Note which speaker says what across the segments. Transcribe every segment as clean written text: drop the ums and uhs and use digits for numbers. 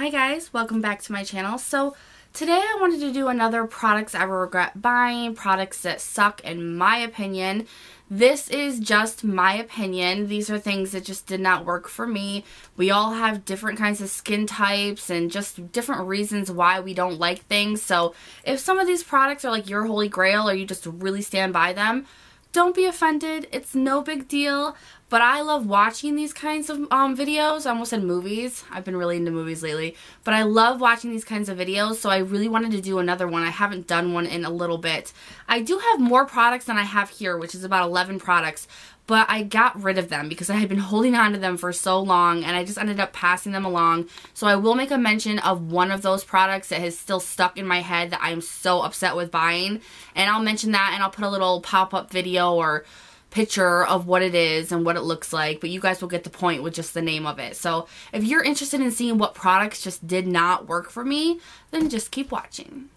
Speaker 1: Hi guys, welcome back to my channel. So today I wanted to do another products I regret buying, products that suck in my opinion. This is just my opinion. These are things that just did not work for me. We all have different kinds of skin types and just different reasons why we don't like things. So if some of these products are like your holy grail or you just really stand by them, don't be offended. It's no big deal. But I love watching these kinds of videos. I almost said movies. I've been really into movies lately. But I love watching these kinds of videos, so I really wanted to do another one. I haven't done one in a little bit. I do have more products than I have here, which is about 11 products. But I got rid of them because I had been holding on to them for so long and I just ended up passing them along. So I will make a mention of one of those products that has still stuck in my head that I am so upset with buying. And I'll mention that and I'll put a little pop-up video or picture of what it is and what it looks like, but you guys will get the point with just the name of it. So if you're interested in seeing what products just did not work for me, then just keep watching.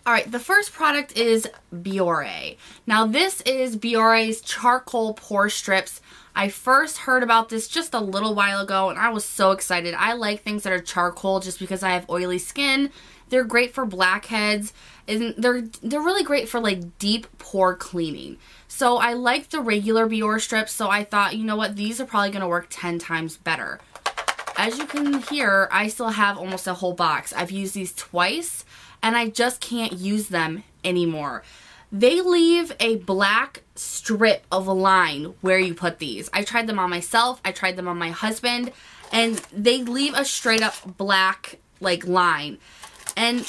Speaker 1: Alright, the first product is Biore. Now this is Biore's charcoal pore strips. I first heard about this just a little while ago and I was so excited. I like things that are charcoal just because I have oily skin. They're great for blackheads and they're really great for like deep pore cleaning. So I like the regular Biore strips, so I thought, you know what, these are probably going to work 10 times better. As you can hear, I still have almost a whole box. I've used these twice and I just can't use them anymore. They leave a black strip of a line where you put these. I tried them on myself, I tried them on my husband, and they leave a straight up black like line. And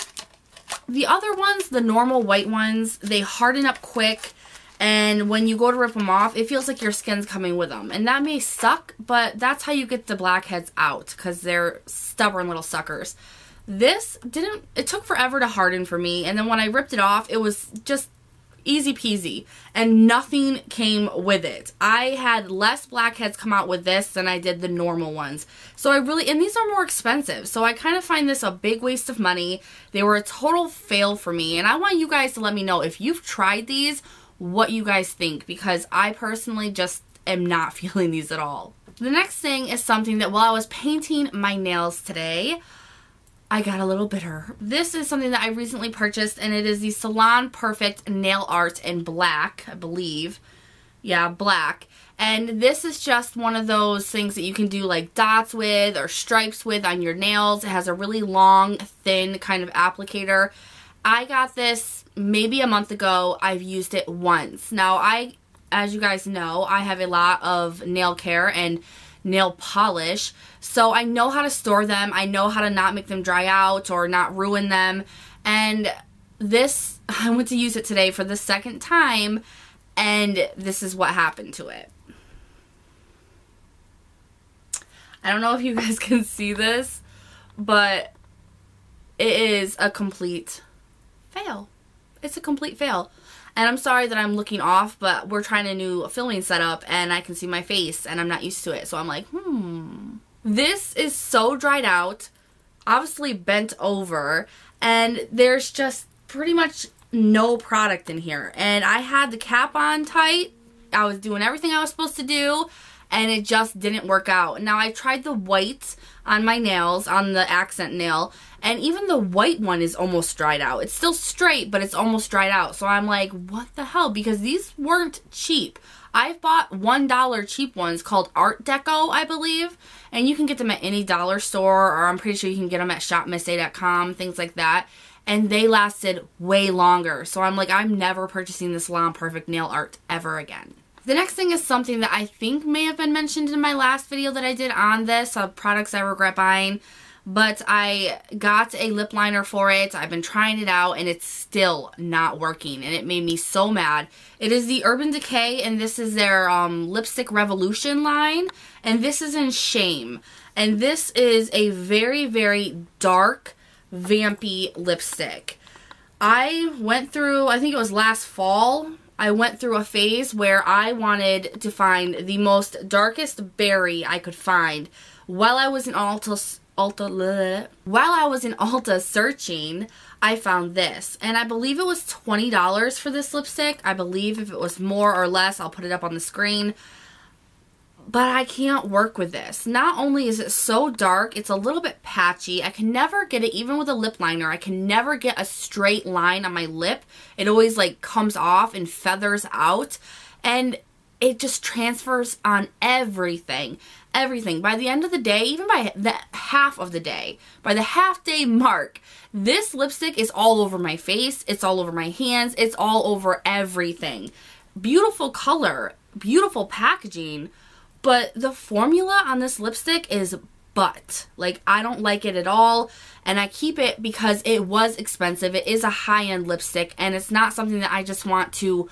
Speaker 1: the other ones, the normal white ones, they harden up quick, and when you go to rip them off, it feels like your skin's coming with them. And that may suck, but that's how you get the blackheads out, because they're stubborn little suckers. This didn't, it took forever to harden for me, and then when I ripped it off, it was just easy peasy, and nothing came with it. I had less blackheads come out with this than I did the normal ones. So I really, and these are more expensive, so I kind of find this a big waste of money. They were a total fail for me, and I want you guys to let me know if you've tried these, what you guys think, because I personally just am not feeling these at all. The next thing is something that while I was painting my nails today, I got a little bitter. This is something that I recently purchased, and it is the Salon Perfect Nail Art in black, I believe. Yeah, black. And this is just one of those things that you can do like dots with or stripes with on your nails. It has a really long, thin kind of applicator. I got this maybe a month ago. I've used it once. Now, as you guys know, I have a lot of nail care and nail polish, so I know how to store them. I know how to not make them dry out or not ruin them. And this, I went to use it today for the second time, and this is what happened to it. I don't know if you guys can see this, but it is a complete fail. It's a complete fail. And I'm sorry that I'm looking off, but we're trying a new filming setup and I can see my face and I'm not used to it. So I'm like, This is so dried out, obviously bent over, and there's just pretty much no product in here. And I had the cap on tight. I was doing everything I was supposed to do and it just didn't work out. Now I tried the white on my nails, on the accent nail, and even the white one is almost dried out. It's still straight, but it's almost dried out. So I'm like, what the hell? Because these weren't cheap. I've bought $1 cheap ones called Art Deco, I believe, and you can get them at any dollar store, or I'm pretty sure you can get them at shopmissa.com, things like that, and they lasted way longer. So I'm like, I'm never purchasing the Salon Perfect Nail Art ever again. The next thing is something that I think may have been mentioned in my last video that I did on this, products I regret buying, but I got a lip liner for it. I've been trying it out and it's still not working, and it made me so mad. It is the Urban Decay, and this is their Lipstick Revolution line, and this is in Shame. And this is a very, very dark, vampy lipstick. I went through, I think it was last fall, I went through a phase where I wanted to find the most darkest berry I could find. While I was in Ulta searching, I found this, and I believe it was $20 for this lipstick. I believe if it was more or less, I'll put it up on the screen. but I can't work with this. Not only is it so dark, it's a little bit patchy. I can never get it, even with a lip liner, I can never get a straight line on my lip. It always like comes off and feathers out, and it just transfers on everything. Everything. By the end of the day, even by the half of the day, by the half day mark, this lipstick is all over my face, it's all over my hands, it's all over everything. Beautiful color, beautiful packaging, but the formula on this lipstick is butt. Like, I don't like it at all, and I keep it because it was expensive. It is a high-end lipstick, and it's not something that I just want to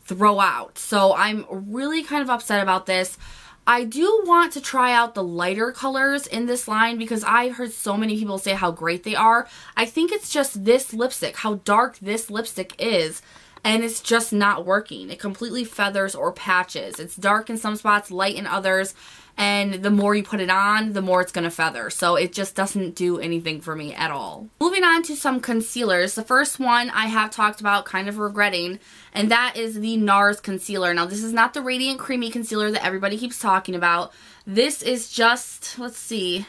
Speaker 1: throw out. So I'm really kind of upset about this. I do want to try out the lighter colors in this line because I've heard so many people say how great they are. I think it's just this lipstick, how dark this lipstick is, and it's just not working. It completely feathers or patches. It's dark in some spots, light in others, and the more you put it on, the more it's going to feather. So it just doesn't do anything for me at all. Moving on to some concealers. The first one I have talked about, kind of regretting, and that is the NARS concealer. Now, this is not the Radiant Creamy Concealer that everybody keeps talking about. This is just, let's see, it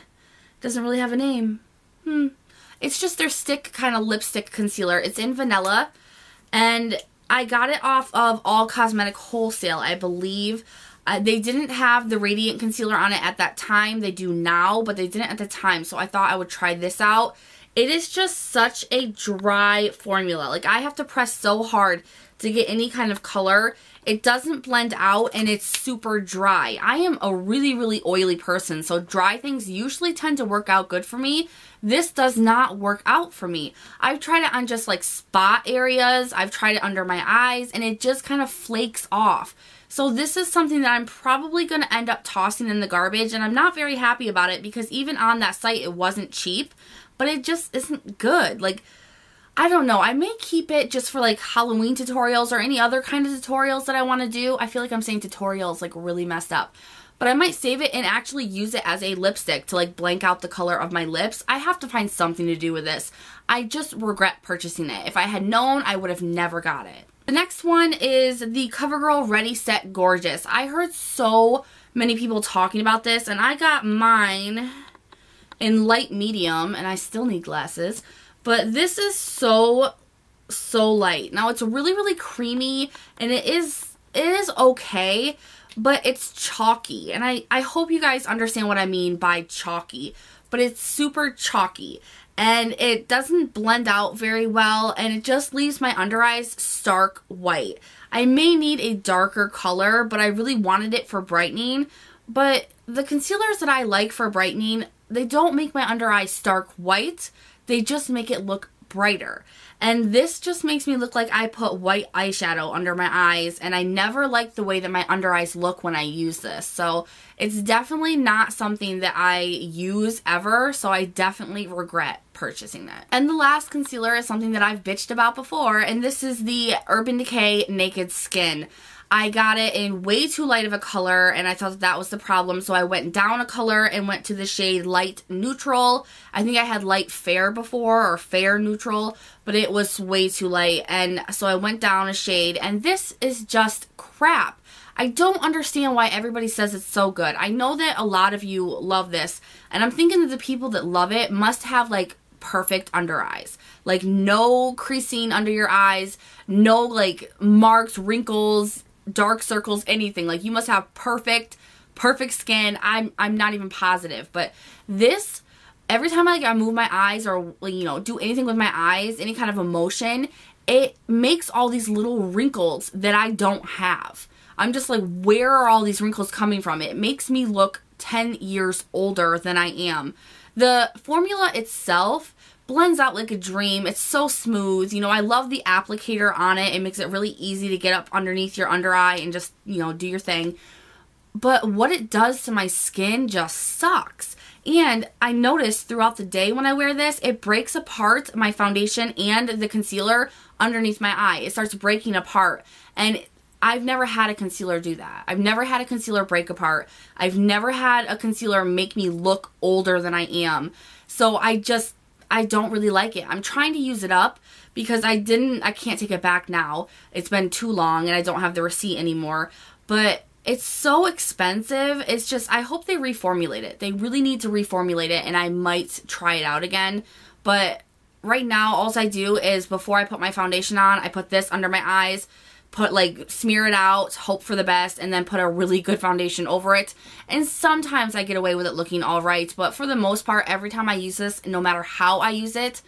Speaker 1: doesn't really have a name. It's just their stick kind of lipstick concealer. It's in vanilla, and I got it off of All Cosmetic Wholesale, I believe. They didn't have the Radiant Concealer on it at that time. They do now, but they didn't at the time, so I thought I would try this out. It is just such a dry formula. Like, I have to press so hard to get any kind of color. It doesn't blend out, and it's super dry. I am a really, really oily person, so dry things usually tend to work out good for me. This does not work out for me. I've tried it on just like spot areas. I've tried it under my eyes, and it just kind of flakes off. So this is something that I'm probably going to end up tossing in the garbage, and I'm not very happy about it because even on that site it wasn't cheap, but it just isn't good. Like, I don't know. I may keep it just for like Halloween tutorials or any other kind of tutorials that I want to do. I feel like I'm saying tutorials like really messed up. But I might save it and actually use it as a lipstick to like blank out the color of my lips. I have to find something to do with this. I just regret purchasing it. If I had known, I would have never got it. The next one is the CoverGirl Ready Set Gorgeous. I heard so many people talking about this, and I got mine in light medium, and I still need glasses. But this is so light. Now, it's really, really creamy, and it is okay, but it's chalky. And I hope you guys understand what I mean by chalky. But it's super chalky, and it doesn't blend out very well, and it just leaves my under eyes stark white. I may need a darker color, but I really wanted it for brightening. But the concealers that I like for brightening, they don't make my under eyes stark white. They just make it look brighter. And this just makes me look like I put white eyeshadow under my eyes, and I never like the way that my under eyes look when I use this. So it's definitely not something that I use ever, so I definitely regret purchasing it. And the last concealer is something that I've bitched about before, and this is the Urban Decay Naked Skin. I got it in way too light of a color, and I thought that was the problem, so I went down a color and went to the shade Light Neutral. I think I had Light Fair before, or Fair Neutral, but it was way too light, and so I went down a shade, and this is just crap. I don't understand why everybody says it's so good. I know that a lot of you love this, and I'm thinking that the people that love it must have, like, perfect under eyes. Like, no creasing under your eyes, no, like, marks, wrinkles, dark circles, anything. Like, you must have perfect skin. I'm not even positive, but this, every time I move my eyes or, you know, do anything with my eyes, any kind of emotion, it makes all these little wrinkles that I don't have. I'm just like, where are all these wrinkles coming from? It makes me look 10 years older than I am. The formula itself blends out like a dream. It's so smooth. You know, I love the applicator on it. It makes it really easy to get up underneath your under eye and just, you know, do your thing. But what it does to my skin just sucks. And I noticed throughout the day when I wear this, it breaks apart my foundation and the concealer underneath my eye. It starts breaking apart. And I've never had a concealer do that. I've never had a concealer break apart. I've never had a concealer make me look older than I am. So I don't really like it. I'm trying to use it up because I can't take it back now. It's been too long and I don't have the receipt anymore. But It's so expensive. It's just, I hope they reformulate it. They really need to reformulate it, and I might try it out again. But right now, all I do is before I put my foundation on, I put this under my eyes, smear it out, hope for the best, and then put a really good foundation over it. And sometimes I get away with it looking all right, but for the most part, every time I use this, no matter how I use it,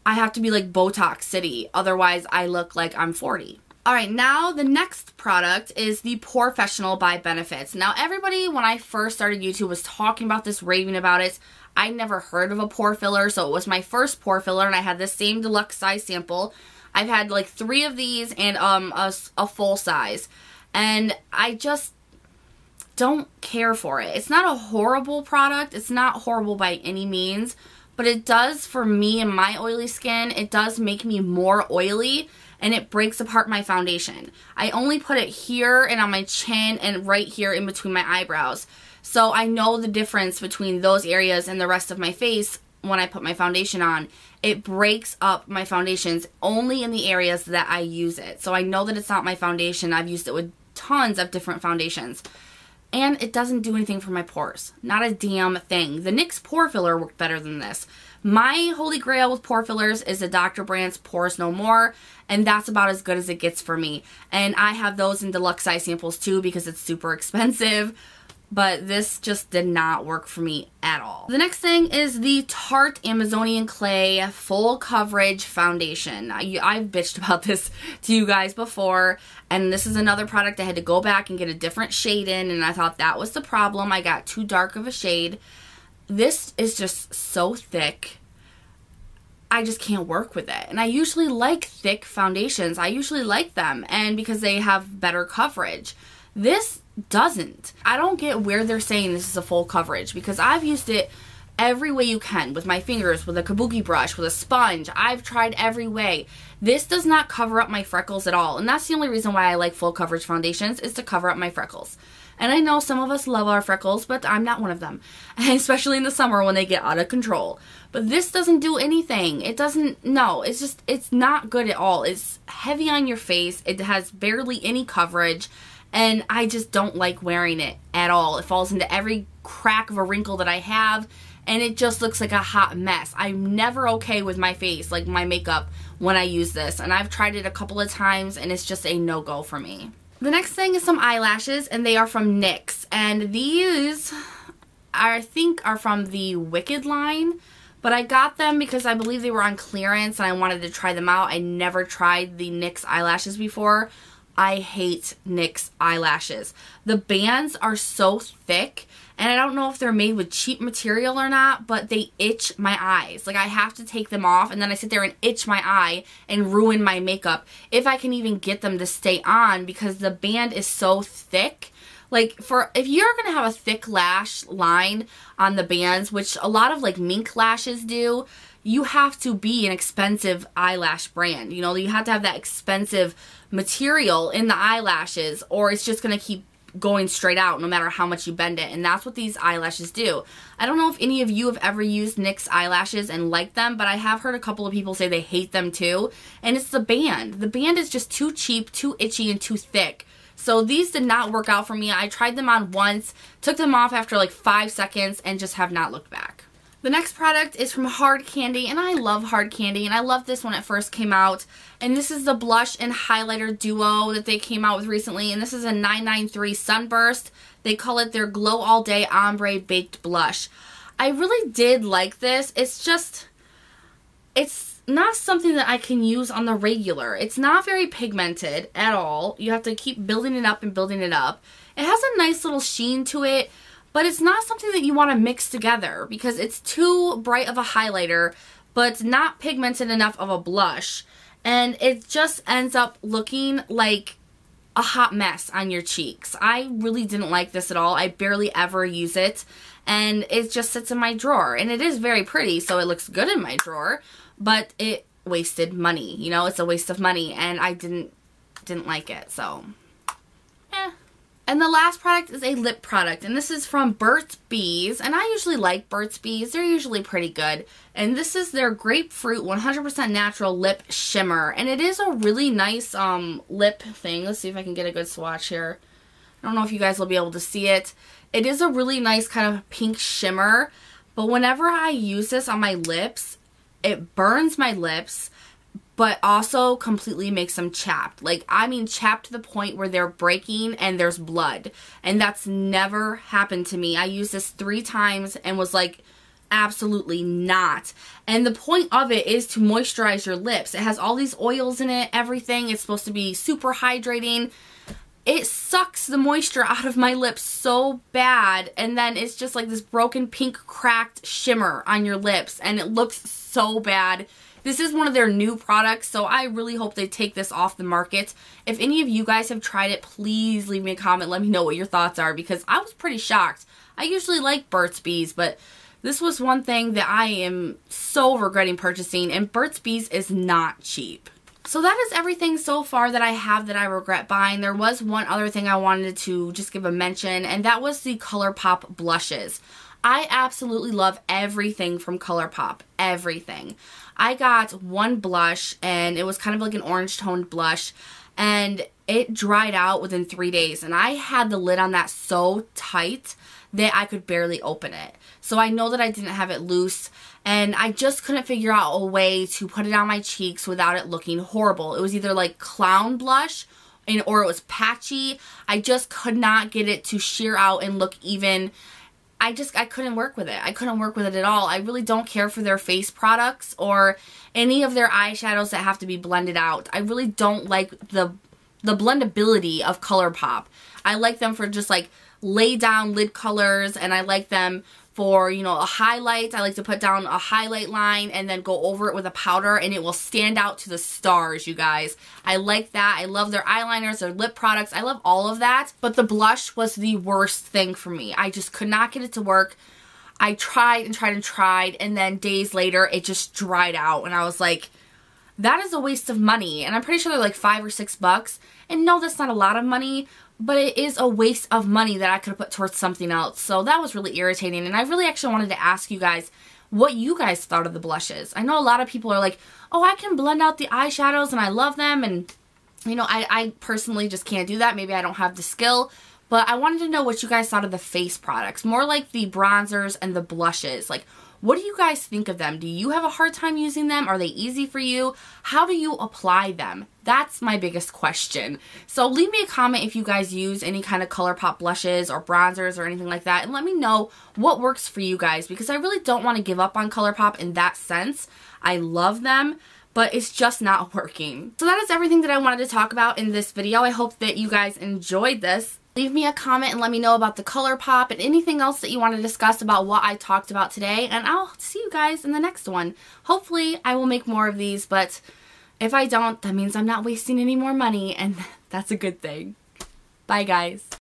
Speaker 1: I have to be like Botox City. Otherwise, I look like I'm 40. Alright, now the next product is the POREfessional by Benefits. Now, everybody, when I first started YouTube, was talking about this, raving about it. I never heard of a pore filler, so it was my first pore filler, and I had the same deluxe size sample. I've had like 3 of these and a full size, and I just don't care for it. It's not a horrible product. It's not horrible by any means, but it does, for me and my oily skin, it does make me more oily, and it breaks apart my foundation. I only put it here and on my chin and right here in between my eyebrows. So I know the difference between those areas and the rest of my face when I put my foundation on. It breaks up my foundations only in the areas that I use it. So I know that it's not my foundation. I've used it with tons of different foundations. And it doesn't do anything for my pores. Not a damn thing. The NYX Pore Filler worked better than this. My holy grail with pore fillers is the Dr. Brandt's Pores No More, and that's about as good as it gets for me. And I have those in deluxe size samples too because it's super expensive, but this just did not work for me at all. The next thing is the Tarte Amazonian Clay Full Coverage Foundation. I've bitched about this to you guys before, and this is another product I had to go back and get a different shade in, and I thought that was the problem. I got too dark of a shade. This is just so thick. I just can't work with it. And I usually like thick foundations. I usually like them, and because they have better coverage. This doesn't. I don't get where they're saying this is a full coverage, because I've used it every way you can, with my fingers, with a kabuki brush, with a sponge. I've tried every way. This does not cover up my freckles at all, and that's the only reason why I like full coverage foundations, is to cover up my freckles. And I know some of us love our freckles, but I'm not one of them, especially in the summer when they get out of control. But this doesn't do anything. It doesn't, no, it's just, it's not good at all. It's heavy on your face. It has barely any coverage. And I just don't like wearing it at all. It falls into every crack of a wrinkle that I have, and it just looks like a hot mess. I'm never okay with my face, like my makeup, when I use this. And I've tried it a couple of times, and it's just a no-go for me. The next thing is some eyelashes, and they are from NYX. And these, I think, are from the Wicked line. But I got them because I believe they were on clearance, and I wanted to try them out. I never tried the NYX eyelashes before. I hate NYX eyelashes. The bands are so thick, and I don't know if they're made with cheap material or not, but they itch my eyes. Like, I have to take them off, and then I sit there and itch my eye and ruin my makeup if I can even get them to stay on, because the band is so thick. Like, if you're going to have a thick lash line on the bands, which a lot of, like, mink lashes do, you have to be an expensive eyelash brand. You know, you have to have that expensive material in the eyelashes, or it's just going to keep going straight out no matter how much you bend it. And that's what these eyelashes do. I don't know if any of you have ever used NYX eyelashes and liked them, but I have heard a couple of people say they hate them too. And it's the band. The band is just too cheap, too itchy, and too thick. So these did not work out for me. I tried them on once, took them off after like 5 seconds, and just have not looked back. The next product is from Hard Candy, and I love Hard Candy, and I loved this when it first came out. And this is the blush and highlighter duo that they came out with recently, and this is a 993 Sunburst. They call it their Glow All Day Ombre Baked Blush. I really did like this. It's just, it's not something that I can use on the regular. It's not very pigmented at all. You have to keep building it up and building it up. It has a nice little sheen to it, but it's not something that you want to mix together because it's too bright of a highlighter, but not pigmented enough of a blush. And it just ends up looking like a hot mess on your cheeks. I really didn't like this at all. I barely ever use it. And it just sits in my drawer. And it is very pretty, so it looks good in my drawer. But it wasted money. You know, it's a waste of money. And I didn't like it, so And the last product is a lip product, and this is from Burt's Bees, and I usually like Burt's Bees. They're usually pretty good. And this is their Grapefruit 100% Natural Lip Shimmer, and it is a really nice lip thing. Let's see if I can get a good swatch here. I I don't know if you guys will be able to see it. It is a really nice kind of pink shimmer, but whenever I use this on my lips, it burns my lips, but also completely makes them chapped. Like, I mean chapped to the point where they're breaking and there's blood. And that's never happened to me. I used this 3 times and was like, absolutely not. And the point of it is to moisturize your lips. It has all these oils in it, everything. It's supposed to be super hydrating. It sucks the moisture out of my lips so bad, and then it's just like this broken pink cracked shimmer on your lips, and it looks so bad. This is one of their new products, so I really hope they take this off the market. If any of you guys have tried it, please leave me a comment. Let me know what your thoughts are, because I was pretty shocked. I usually like Burt's Bees, but this was one thing that I am so regretting purchasing, and Burt's Bees is not cheap. So that is everything so far that I have that I regret buying. There was one other thing I wanted to just give a mention, and that was the ColourPop blushes. I absolutely love everything from ColourPop. Everything. I got one blush, and it was kind of like an orange toned blush, and it dried out within 3 days, and I had the lid on that so tight that I could barely open it. So I know that I didn't have it loose, and I just couldn't figure out a way to put it on my cheeks without it looking horrible. It was either like clown blush or it was patchy. I just could not get it to sheer out and look even. I couldn't work with it. I couldn't work with it at all. I really don't care for their face products or any of their eyeshadows that have to be blended out. I really don't like the blendability of ColourPop. I like them for just like lay down lid colors, and I like them for, you know, a highlight. I like to put down a highlight line and then go over it with a powder, and it will stand out to the stars, you guys. I like that. I love their eyeliners, their lip products. I love all of that. But the blush was the worst thing for me. I just could not get it to work. I tried and tried and tried, and then days later, it just dried out. And I was like, that is a waste of money. And I'm pretty sure they're like $5 or $6. And no, that's not a lot of money, but it is a waste of money that I could have put towards something else. So that was really irritating. And I really actually wanted to ask you guys what you guys thought of the blushes. I know a lot of people are like, oh, I can blend out the eyeshadows and I love them. And, you know, I personally just can't do that. Maybe I don't have the skill. But I wanted to know what you guys thought of the face products. More like the bronzers and the blushes. Like, what do you guys think of them? Do you have a hard time using them? Are they easy for you? How do you apply them? That's my biggest question. So leave me a comment if you guys use any kind of ColourPop blushes or bronzers or anything like that, and let me know what works for you guys, because I really don't want to give up on ColourPop in that sense. I love them, but it's just not working. So that is everything that I wanted to talk about in this video. I hope that you guys enjoyed this. Leave me a comment and let me know about the ColourPop and anything else that you want to discuss about what I talked about today. And I'll see you guys in the next one. Hopefully I will make more of these, but if I don't, that means I'm not wasting any more money, and that's a good thing. Bye, guys.